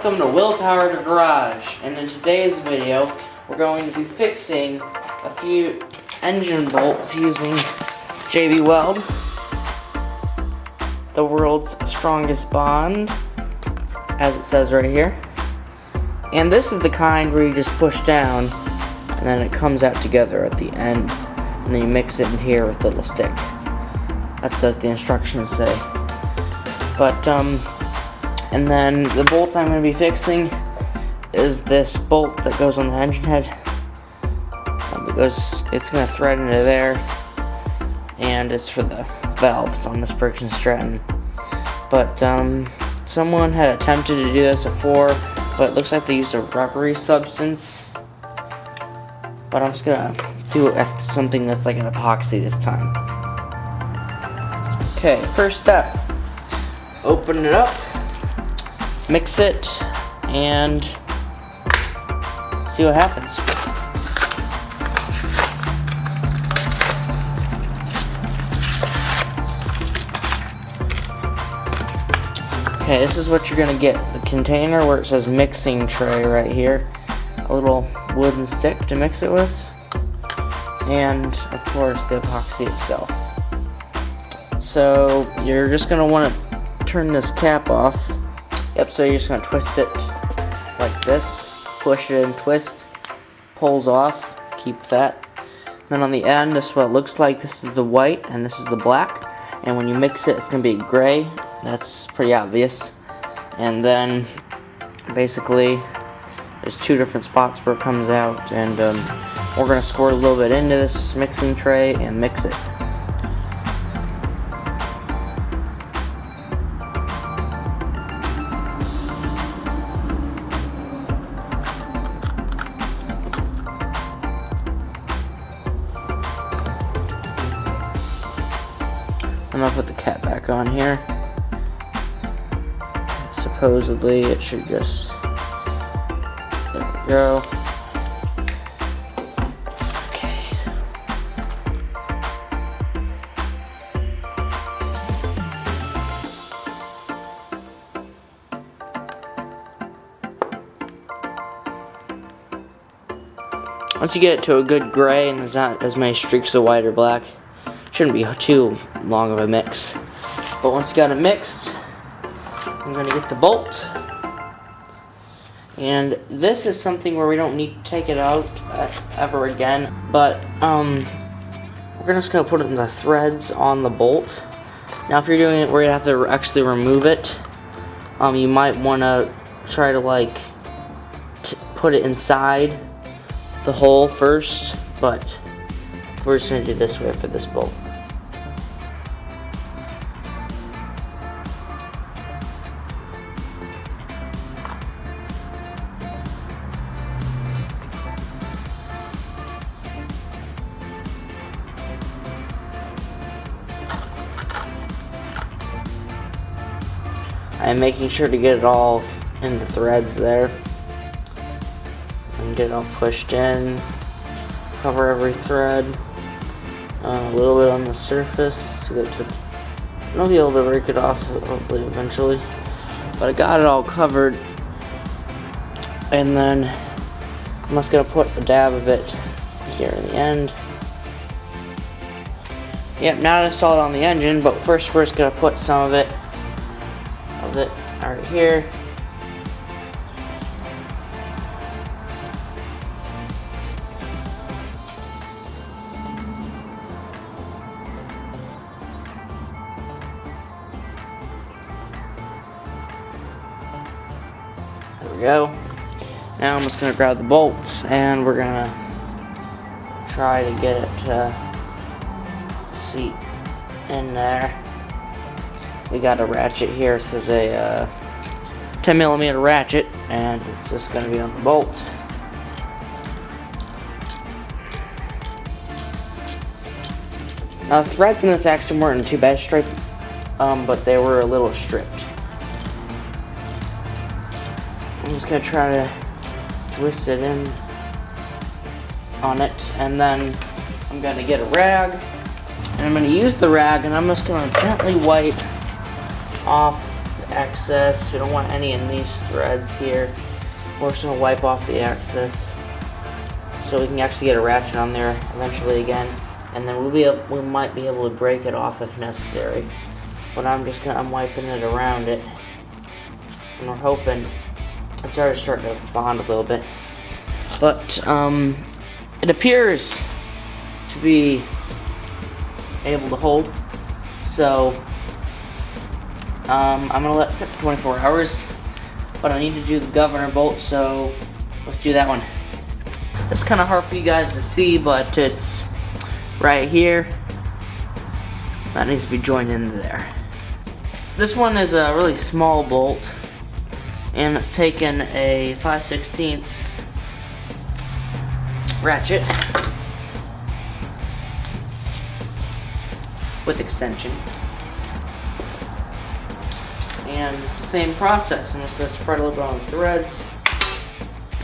welcome to Willpower to Garage, and in today's video we're going to be fixing a few engine bolts using JB Weld, the world's strongest bond, as it says right here. And this is the kind where you just push down and then it comes out together at the end, and then you mix it in here with the little stick. That's what the instructions say. But and then the bolt I'm going to be fixing is this bolt that goes on the engine head. It's going to thread into there, and it's for the valves on this Perkins Stratton. But someone had attempted to do this before, but it looks like they used a rubbery substance. But I'm just going to do something that's like an epoxy this time. Okay, first step. Open it up, mix it, and see what happens. Okay, this is what you're gonna get. The container where it says mixing tray right here. A little wooden stick to mix it with. And, of course, the epoxy itself. So, you're just gonna wanna turn this cap off. Yep, so you're just going to twist it like this. Push it and twist. Pulls off. Keep that. Then on the end, this is what it looks like. This is the white and this is the black. And when you mix it, it's going to be gray. That's pretty obvious. And then, basically, there's two different spots where it comes out. And we're going to squirt a little bit into this mixing tray and mix it. I'm gonna put the cap back on here. Supposedly it should just, there we go. Okay. Once you get it to a good gray and there's not as many streaks of white or black, shouldn't be too long of a mix. But once you got it mixed, I'm going to get the bolt. And this is something where we don't need to take it out ever again. But we're just going to put it in the threads on the bolt. Now if you're doing it where you have to actually remove it, you might want to try to put it inside the hole first. But we're just going to do this way for this bolt. I'm making sure to get it all in the threads there. And get it all pushed in. Cover every thread. A little bit on the surface. I'll be able to rake it off hopefully eventually. But I got it all covered. And then I'm just going to put a dab of it here in the end. Yep, now to install it on the engine, but first we're just going to put some of it right here. There we go. Now I'm just going to grab the bolts and we're going to try to get it to seat in there. We got a ratchet here. This is a 10mm ratchet, and it's just going to be on the bolt. Now the threads in this actually weren't too bad straight, but they were a little stripped. I'm just going to try to twist it in on it, and then I'm going to get a rag, and I'm going to use the rag, and I'm just going to gently wipe off the excess. We don't want any in these threads here. We're just gonna wipe off the excess so we can actually get a ratchet on there eventually again, and then we might be able to break it off if necessary. But I'm wiping it around it, and we're hoping it's already starting to bond a little bit. But it appears to be able to hold. So I'm gonna let it sit for 24 hours. But I need to do the governor bolt, so let's do that one. It's kind of hard for you guys to see, but it's right here. That needs to be joined into there. This one is a really small bolt, and it's taken a 5/16 ratchet with extension. And it's the same process. I'm just going to spread a little bit on the threads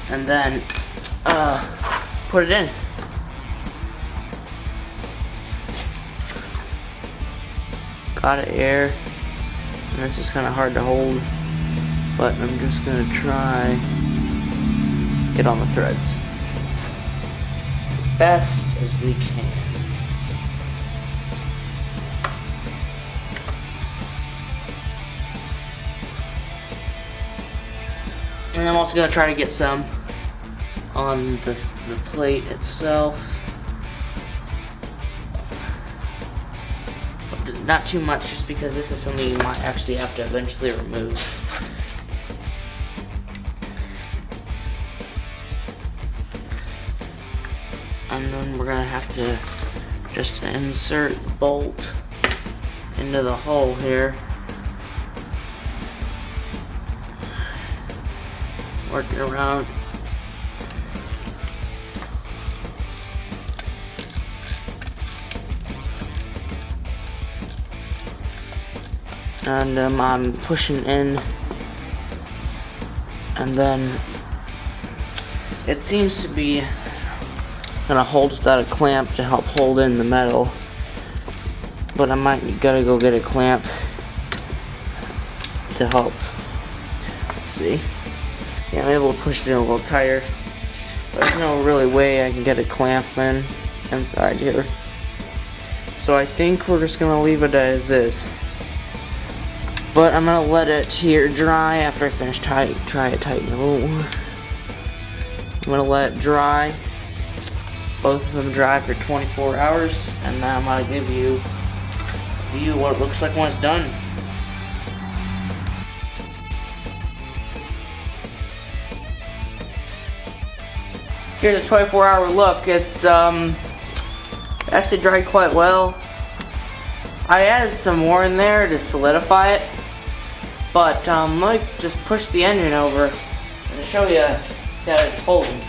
and then put it in. Got it air, and this is kind of hard to hold, but I'm just going to try get on the threads as best as we can. And I'm also going to try to get some on the plate itself. But not too much, just because this is something you might actually have to eventually remove. And then we're going to have to just insert the bolt into the hole here. Working around. And I'm pushing in, and then it seems to be gonna hold without a clamp to help hold in the metal, but I might gotta go get a clamp to help. Let's see. Yeah, I'm able to push it in a little tighter, but there's no really way I can get a clamp in inside here. So I think we're just gonna leave it as is. But I'm gonna let it here dry after I finish try it tighten a little more. I'm gonna let it dry, both of them dry for 24 hours, and then I'm gonna give you a view of what it looks like when it's done. Here's a 24-hour look. It's actually dried quite well. I added some more in there to solidify it, but let me just push the engine over and show you that it's holding.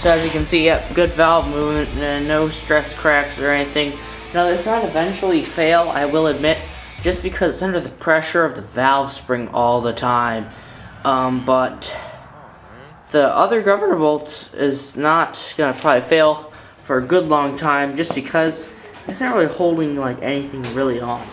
So as you can see, yep, good valve movement and no stress cracks or anything. Now this might eventually fail, I will admit, just because it's under the pressure of the valve spring all the time. But the other governor bolt is not gonna probably fail for a good long time, just because it's not really holding like anything really on.